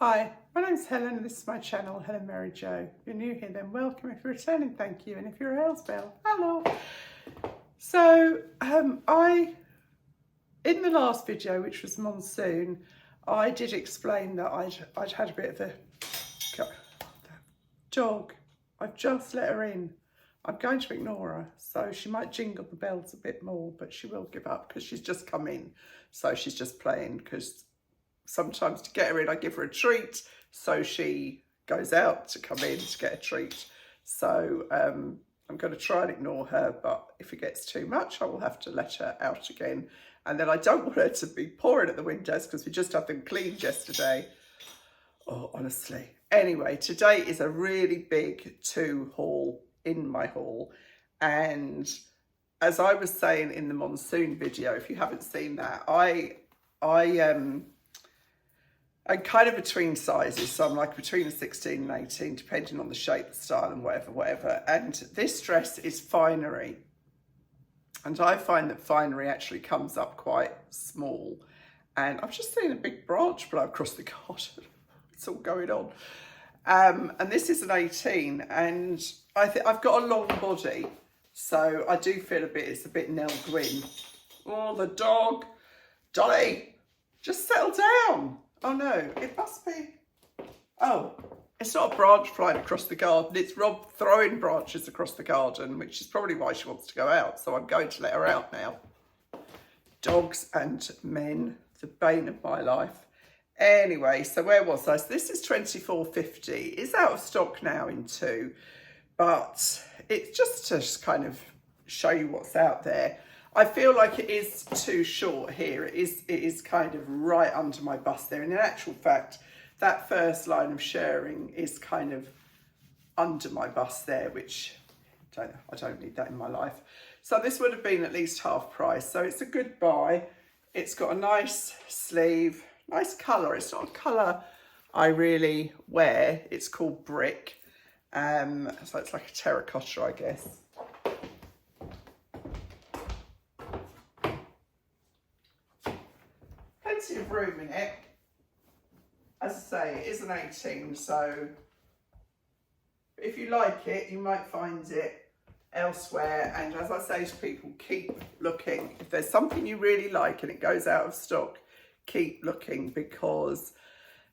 Hi, my name's Helen and this is my channel, Helen Mary Jo. If you're new here, then welcome. If you're returning, thank you. And if you're a Hales Bell, hello. So, in the last video, which was monsoon, I did explain that I'd had a bit of a dog. I've just let her in. I'm going to ignore her, so she might jingle the bells a bit more, but she will give up because she's just come in. So she's just playing because sometimes to get her in, I give her a treat. So she goes out to come in to get a treat. So I'm going to try and ignore her, but if it gets too much, I will have to let her out again. And then I don't want her to be pouring at the windows because we just had them cleaned yesterday. Oh, honestly. Anyway, today is a really big haul in my haul. And as I was saying in the monsoon video, if you haven't seen that, I'm kind of between sizes, so I'm like between a 16 and 18, depending on the shape, the style, and whatever. And this dress is Finery. And I find that Finery actually comes up quite small. And I've just seen a big branch blow across the garden. It's all going on. And this is an 18, and I've got a long body, so I do feel it's a bit Nell Gwyn. Oh, the dog. Dolly, just settle down. Oh no, it must be. Oh, it's not a branch flying across the garden. It's Rob throwing branches across the garden, which is probably why she wants to go out. So I'm going to let her out now. Dogs and men, the bane of my life. Anyway, so where was I? So this is £24.50. It's out of stock now in 2, but it's just to kind of show you what's out there. I feel like it is too short here. It is kind of right under my bust there. And in actual fact, that first line of shirring is kind of under my bust there, which I don't need that in my life. So this would have been at least half price. So it's a good buy. It's got a nice sleeve, nice colour. It's not a colour I really wear. It's called brick. So it's like a terracotta, I guess. Plenty of room in it. As I say, it is an 18, so if you like it, you might find it elsewhere. And as I say to people, keep looking. If there's something you really like and it goes out of stock, keep looking, because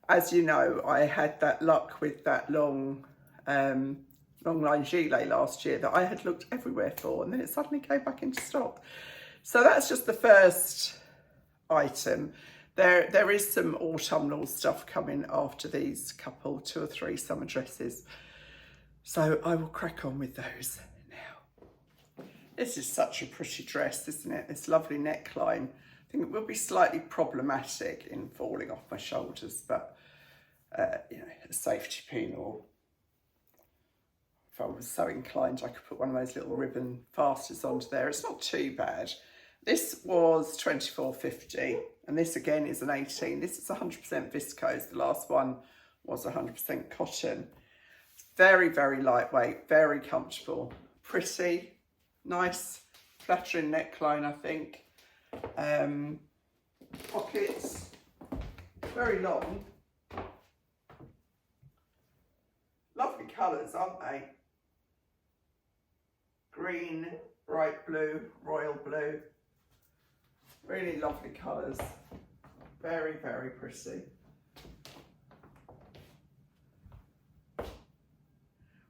as you know, I had that luck with that long line gilet last year that I had looked everywhere for, and then it suddenly came back into stock. So that's just the first item. There is some autumnal stuff coming after these couple, 2 or 3 summer dresses. So I will crack on with those now. This is such a pretty dress, isn't it? This lovely neckline. I think it will be slightly problematic in falling off my shoulders, but you know, a safety pin, or if I was so inclined, I could put one of those little ribbon fasters onto there. It's not too bad. This was £24.50, and this again is an 18. This is 100% viscose. The last one was 100% cotton. It's very, very lightweight, very comfortable, pretty, nice, flattering neckline, I think. Pockets, very long. Lovely colours, aren't they? Green, bright blue, royal blue. Really lovely colours. Very, very pretty.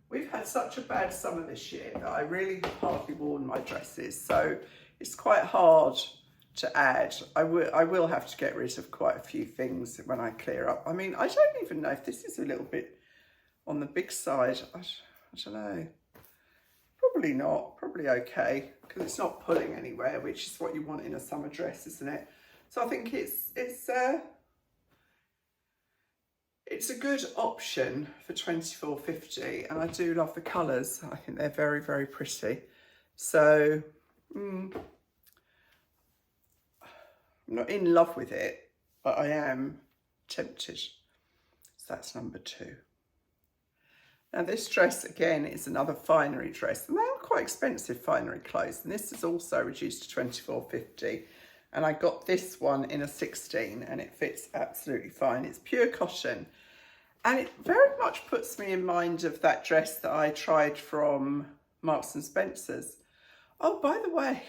We've had such a bad summer this year that I really have hardly worn my dresses, so it's quite hard to add. I will have to get rid of quite a few things when I clear up. I mean, I don't even know if this is a little bit on the big side. I don't know. Probably not, probably okay, because it's not pulling anywhere, which is what you want in a summer dress, isn't it? So I think it's a good option for £24.50, and I do love the colours. I think they're very, very pretty. So I'm not in love with it, but I am tempted. So that's number 2. Now this dress again is another Finery dress, and they are quite expensive Finery clothes, and this is also reduced to £24.50, And I got this one in a 16 and it fits absolutely fine. It's pure cotton. And it very much puts me in mind of that dress that I tried from Marks and Spencer's. Oh, by the way,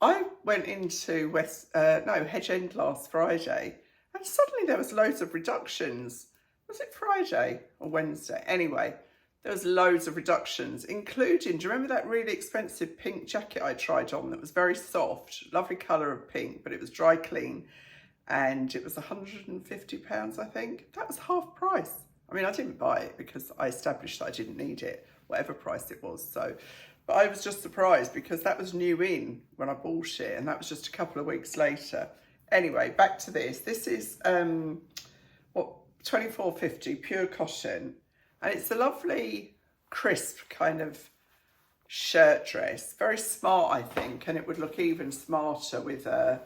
I went into Hedge End last Friday and suddenly there was loads of reductions. Was it Friday or Wednesday? Anyway, there was loads of reductions, including, do you remember that really expensive pink jacket I tried on that was very soft, lovely colour of pink, but it was dry clean and it was £150, I think. That was half price. I mean, I didn't buy it because I established that I didn't need it, whatever price it was. So, but I was just surprised because that was new in when I bought it and that was just a couple of weeks later. Anyway, back to this. This is, £24.50 pure cotton. And it's a lovely, crisp kind of shirt dress. Very smart, I think. And it would look even smarter with a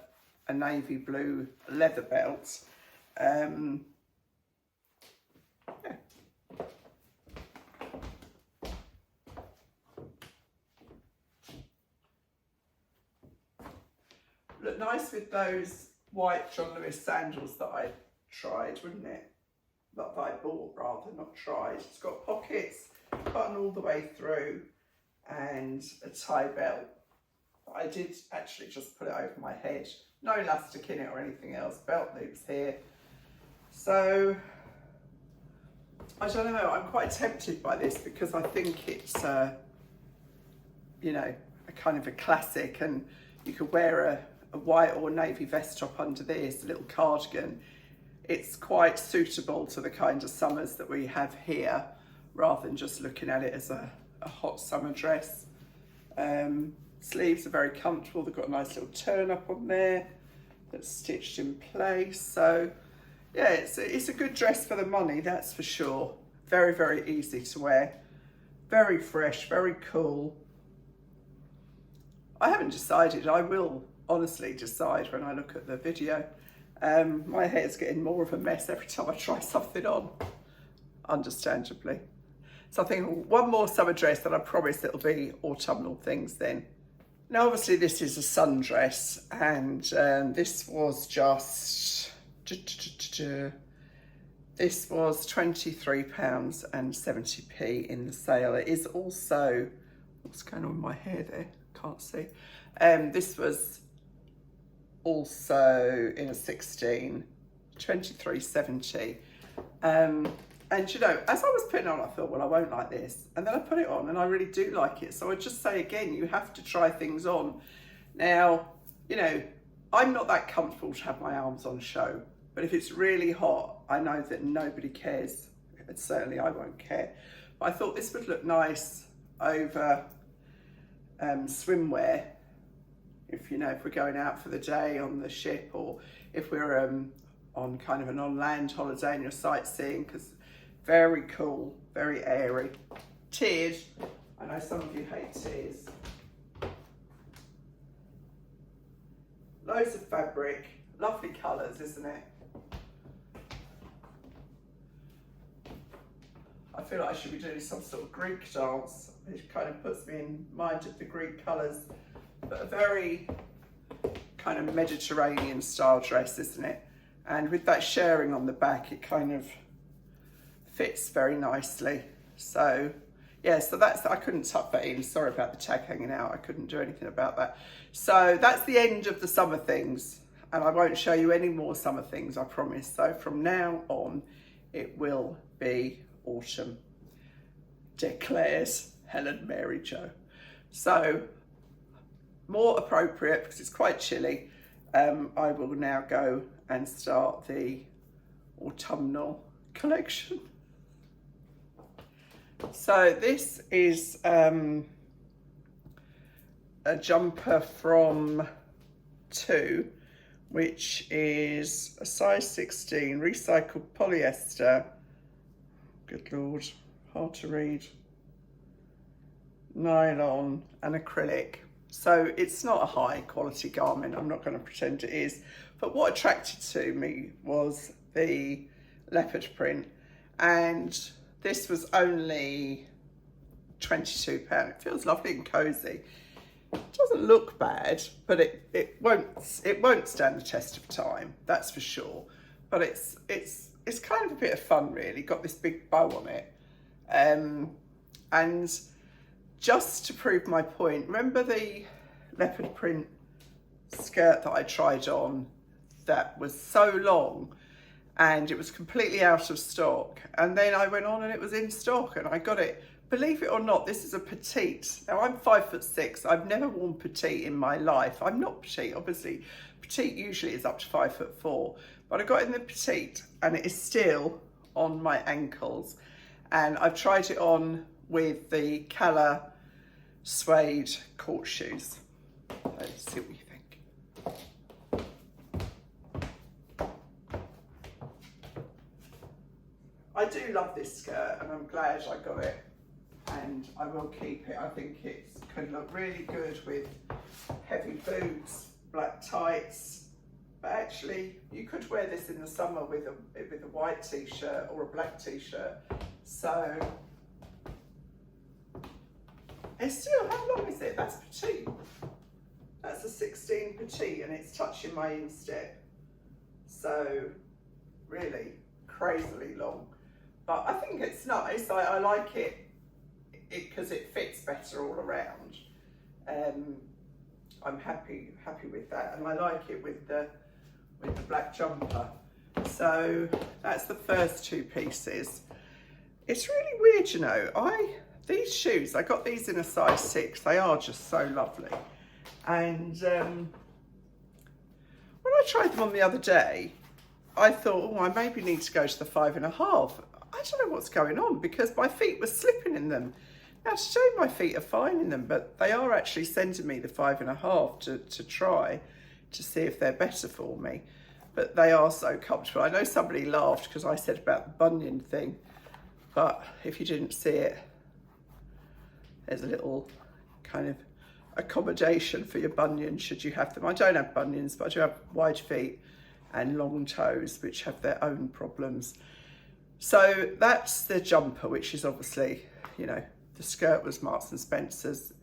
navy blue leather belt. Yeah. Look nice with those white John Lewis sandals that I tried, wouldn't it? That I bought rather, not tried. It's got pockets, button all the way through, and a tie belt. I did actually just put it over my head. No elastic in it or anything else. Belt loops here. So, I don't know, I'm quite tempted by this because I think it's, you know, a kind of a classic, and you could wear a white or navy vest top under this, a little cardigan. It's quite suitable to the kind of summers that we have here, rather than just looking at it as a hot summer dress. Sleeves are very comfortable. They've got a nice little turn up on there that's stitched in place. So yeah, it's a good dress for the money, that's for sure. Very, very easy to wear. Very fresh, very cool. I haven't decided. I will honestly decide when I look at the video. My hair's getting more of a mess every time I try something on, understandably. So I think one more summer dress that I promise it'll be autumnal things then. Now obviously this is a sundress, and this was just, this was £23.70 in the sale. It is also, what's going on with my hair there? Can't see. This was also in a 16, £23.70. And you know, as I was putting it on, I thought, well, I won't like this. And then I put it on and I really do like it. So I just say again, you have to try things on. Now, you know, I'm not that comfortable to have my arms on show, but if it's really hot, I know that nobody cares. And certainly I won't care. But I thought this would look nice over swimwear. If, you know, if we're going out for the day on the ship, or if we're on kind of an on-land holiday and you're sightseeing, because very cool, very airy. Tiered. I know some of you hate tiers. Loads of fabric, lovely colours, isn't it? I feel like I should be doing some sort of Greek dance. It kind of puts me in mind of the Greek colours. But a very kind of Mediterranean style dress, isn't it? And with that shirring on the back, it kind of fits very nicely. So yeah, so that's, I couldn't tuck that in. Sorry about the tag hanging out. I couldn't do anything about that. So that's the end of the summer things. And I won't show you any more summer things, I promise. So from now on, it will be autumn, declares Helen Mary Jo. So more appropriate, because it's quite chilly, I will now go and start the autumnal collection. So this is a jumper from 2, which is a size 16 recycled polyester. Good Lord, hard to read. Nylon and acrylic. So it's not a high quality garment, I'm not going to pretend it is. But what attracted to me was the leopard print, and this was only £22. It feels lovely and cozy. It doesn't look bad, but it won't stand the test of time, that's for sure. But it's kind of a bit of fun, really. Got this big bow on it, and just to prove my point, remember the leopard print skirt that I tried on that was so long and it was completely out of stock, and then I went on and it was in stock and I got it. Believe it or not, this is a petite. Now I'm 5'6". I've never worn petite in my life. I'm not petite, obviously. Petite usually is up to 5'4", but I got in the petite and it is still on my ankles. And I've tried it on with the Cala suede court shoes. Let's see what you think. I do love this skirt and I'm glad I got it, and I will keep it. I think it can look really good with heavy boots, black tights, but actually you could wear this in the summer with a white t-shirt or a black t-shirt. So it's still, how long is it? That's petite. That's a 16 petite and it's touching my instep. So really crazily long. But I think it's nice. I like it because it fits better all around. I'm happy with that, and I like it with the black jumper. So that's the first two pieces. It's really weird, you know. These shoes, I got these in a size 6. They are just so lovely. And when I tried them on the other day, I thought, oh, I maybe need to go to the 5.5. I don't know what's going on because my feet were slipping in them. Now today my feet are fine in them, but they are actually sending me the 5.5 to try to see if they're better for me. But they are so comfortable. I know somebody laughed because I said about the bunion thing, but if you didn't see it, there's a little kind of accommodation for your bunions should you have them. I don't have bunions, but I do have wide feet and long toes, which have their own problems. So that's the jumper, which is obviously, you know, the skirt was Marks and Spencer's.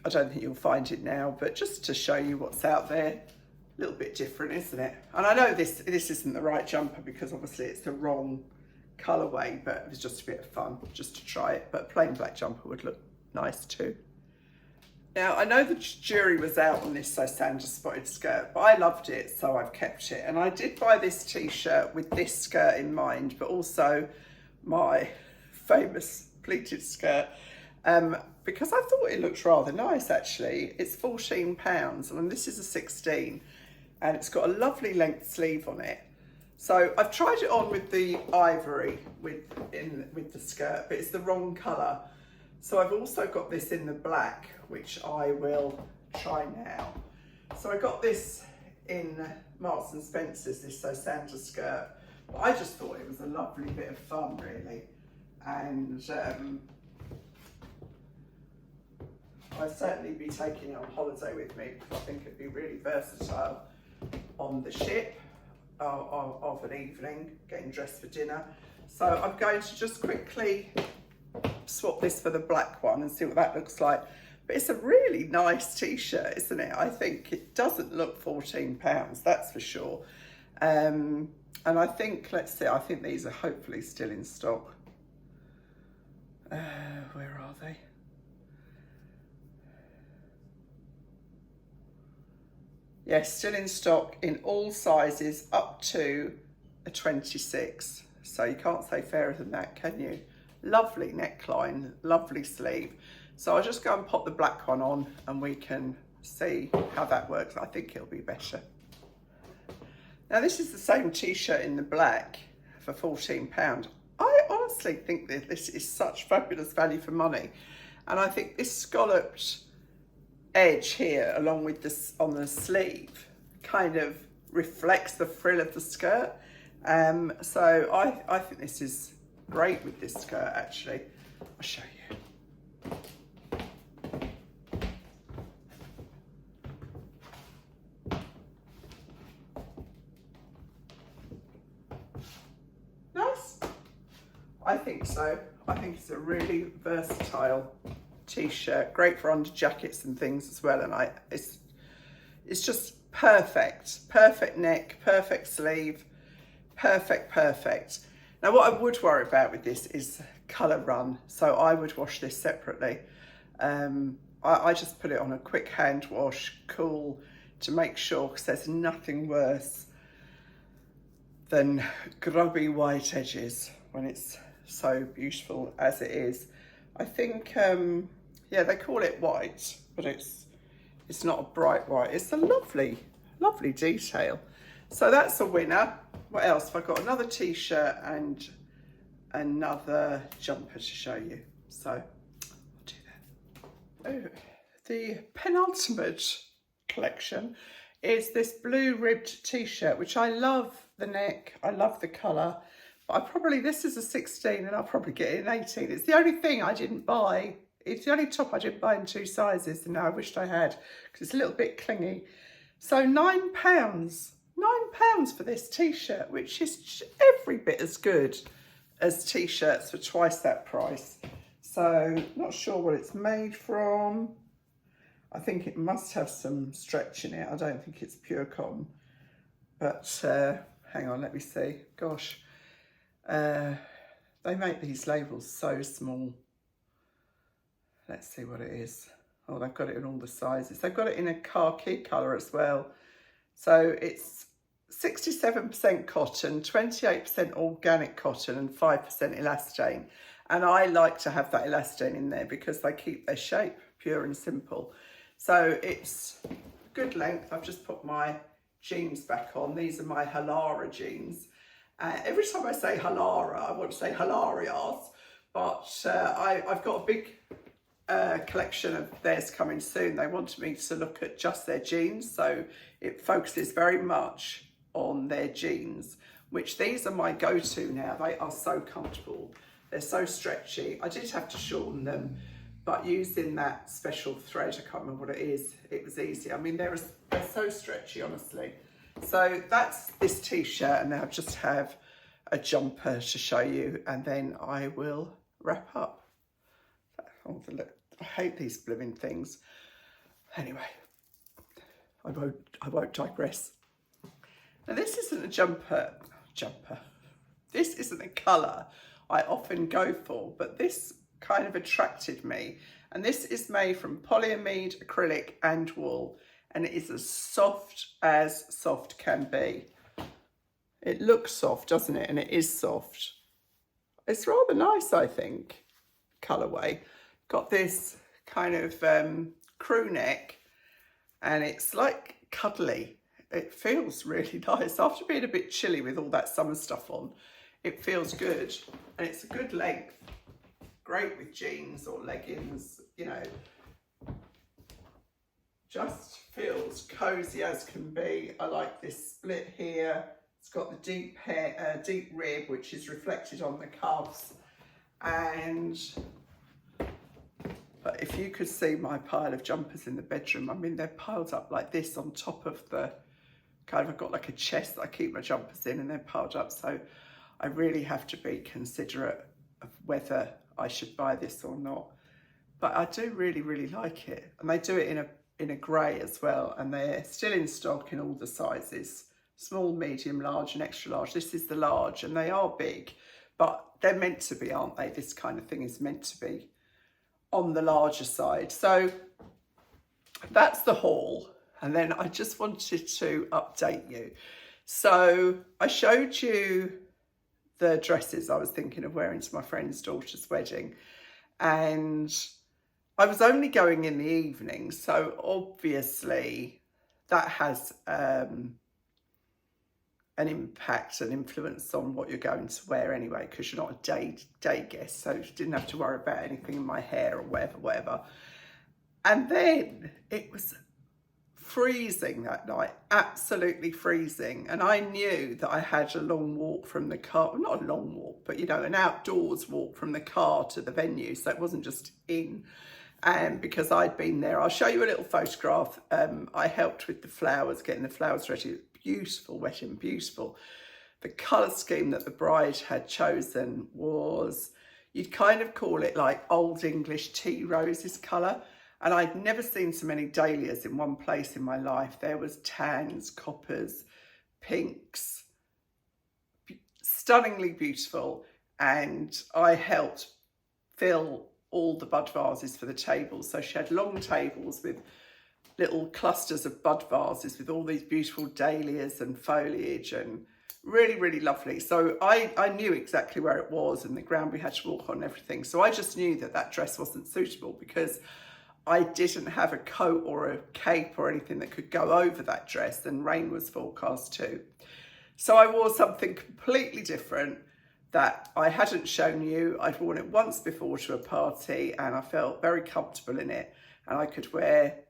I don't think you'll find it now, but just to show you what's out there, a little bit different, isn't it? And I know this isn't the right jumper because obviously it's the wrong colourway, but it was just a bit of fun just to try it. But a plain black jumper would look nice too. Now, I know the jury was out on this Sandra spotted skirt, but I loved it, so I've kept it. And I did buy this t-shirt with this skirt in mind, but also my famous pleated skirt, because I thought it looked rather nice, actually. It's £14, and this is a 16, and it's got a lovely length sleeve on it. So I've tried it on with the ivory with the skirt, but it's the wrong colour. So I've also got this in the black, which I will try now. So I got this in Marks and Spencer's, this Sandra skirt. But I just thought it was a lovely bit of fun, really. And I'd certainly be taking it on holiday with me because I think it'd be really versatile on the ship of an evening, getting dressed for dinner. So I'm going to just quickly swap this for the black one and see what that looks like. But it's a really nice t-shirt, isn't it? I think it doesn't look £14, that's for sure. And I think, let's see, I think these are hopefully still in stock. Where are they? Yes, still in stock in all sizes up to a 26. So you can't say fairer than that, can you? Lovely neckline, lovely sleeve. So I'll just go and pop the black one on and we can see how that works. I think it'll be better. Now this is the same t-shirt in the black for £14. I honestly think that this is such fabulous value for money. And I think this scalloped edge here along with this on the sleeve kind of reflects the frill of the skirt. So I think this is great with this skirt actually. I'll show you. Nice? I think so. I think it's a really versatile t-shirt, great for under jackets and things as well. And it's just perfect, perfect neck, perfect sleeve, perfect. Now what I would worry about with this is colour run, so I would wash this separately. I just put it on a quick hand wash, cool, to make sure, because there's nothing worse than grubby white edges when it's so beautiful as it is. I think, yeah, they call it white, but it's not a bright white. It's a lovely detail. So that's a winner. What else? I've got another t-shirt and another jumper to show you. So I'll do that. Oh, the penultimate collection is this blue ribbed t-shirt, which I love the neck, I love the colour, but this is a 16 and I'll probably get it in 18. It's the only thing I didn't buy. It's the only top I didn't buy in 2 sizes, and now I wished I had, because it's a little bit clingy. So £9 for this t-shirt, which is every bit as good as t-shirts for twice that price. So not sure what it's made from. I think it must have some stretch in it. I don't think it's pure cotton, but hang on, let me see. Gosh, they make these labels so small. Let's see what it is. Oh, they've got it in all the sizes. They've got it in a khaki colour as well. So it's 67% cotton, 28% organic cotton and 5% elastane. And I like to have that elastane in there because they keep their shape pure and simple. So it's good length. I've just put my jeans back on. These are my Halara jeans. Every time I say Halara, I want to say hilarious, but I've got a big collection of theirs coming soon. They wanted me to look at just their jeans, so it focuses very much on their jeans, which these are my go-to now. They are so comfortable. They're so stretchy. I did have to shorten them, but using that special thread, I can't remember what it is, it was easy. I mean, they're so stretchy, honestly. So that's this t-shirt, and now I just have a jumper to show you, and then I will wrap up. Oh, I hate these blooming things. Anyway, I won't digress. Now this isn't a jumper. This isn't a colour I often go for, but this kind of attracted me. And this is made from polyamide, acrylic and wool. And it is as soft can be. It looks soft, doesn't it? And it is soft. It's rather nice, I think, colourway. Got this kind of crew neck, and it's like cuddly. It feels really nice. After being a bit chilly with all that summer stuff on, it feels good. And it's a good length. Great with jeans or leggings, you know. Just feels cosy as can be. I like this split here. It's got the deep rib, which is reflected on the cuffs. But if you could see my pile of jumpers in the bedroom, I mean, they're piled up like this on top of the I've got like a chest that I keep my jumpers in, and they're piled up. So I really have to be considerate of whether I should buy this or not. But I do really like it. And they do it in a grey as well, and they're still in stock in all the sizes: small, medium, large and extra large. This is the large, and they are big, but they're meant to be, aren't they? This kind of thing is meant to be on the larger side. So that's the haul. And then I just wanted to update you. So I showed you the dresses I was thinking of wearing to my friend's daughter's wedding, and I was only going in the evening, so obviously that has an impact and influence on what you're going to wear anyway, because you're not a day guest, so you didn't have to worry about anything in my hair or whatever. And then it was freezing that night, absolutely freezing, and I knew that I had a long walk from the car, well, not a long walk, but you know, an outdoors walk from the car to the venue, so it wasn't just in. And because I'd been there, I'll show you a little photograph. I helped with the flowers, getting the flowers ready. Beautiful wedding, beautiful. The colour scheme that the bride had chosen was, you'd kind of call it like Old English tea roses colour. And I'd never seen so many dahlias in one place in my life. There was tans, coppers, pinks, stunningly beautiful. And I helped fill all the bud vases for the tables. So she had long tables with little clusters of bud vases with all these beautiful dahlias and foliage, and really, really lovely. So I knew exactly where it was and the ground we had to walk on and everything. So I just knew that that dress wasn't suitable because I didn't have a coat or a cape or anything that could go over that dress, and rain was forecast too. So I wore something completely different that I hadn't shown you. I'd worn it once before to a party and I felt very comfortable in it, and I could wear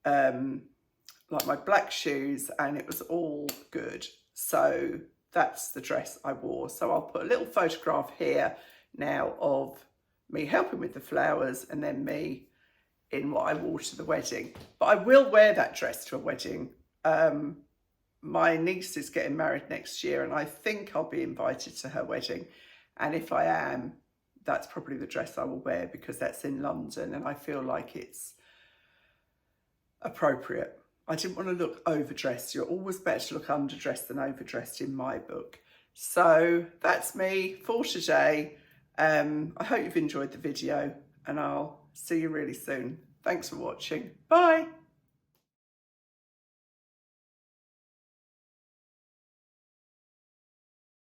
like my black shoes and it was all good. So that's the dress I wore. So I'll put a little photograph here now of me helping with the flowers and then me in what I wore to the wedding. But I will wear that dress to a wedding. My niece is getting married next year and I think I'll be invited to her wedding. And if I am, that's probably the dress I will wear because that's in London and I feel like it's appropriate. I didn't want to look overdressed. You're always better to look underdressed than overdressed in my book. So that's me for today. I hope you've enjoyed the video and I'll see you really soon. Thanks for watching. Bye.